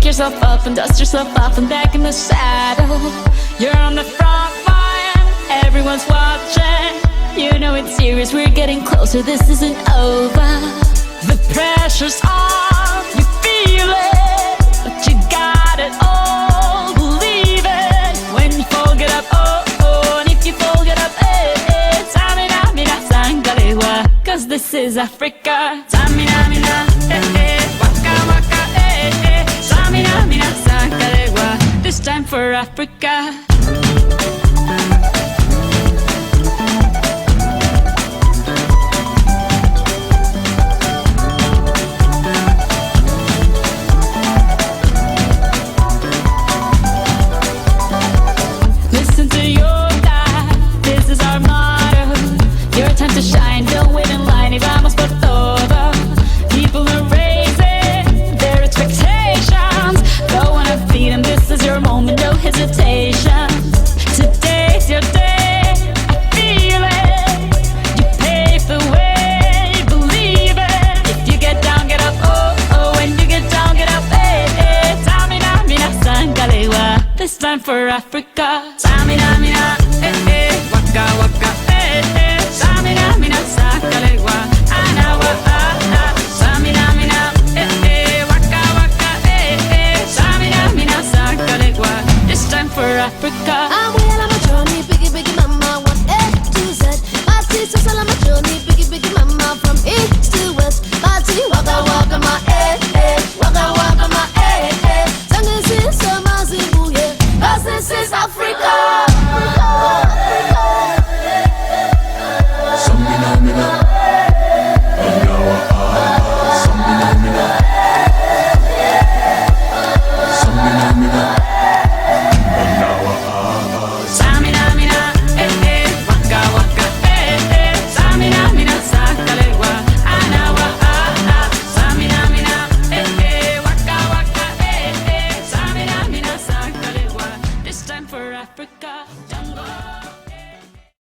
yourself up and dust yourself off and back in the saddle. You're on the front line, everyone's watching. You know it's serious, we're getting closer, this isn't over. The pressure's on, you feel it, but you got it all, believe it. When you fall, get up, oh, oh, and if you fall, get up, eh, eh. Samina, mina, sangalewa, cause this is Africa. Samina, mina, eh, eh, waka, waka, eh, eh. Samina, mina, sangalewa, this time for Africa.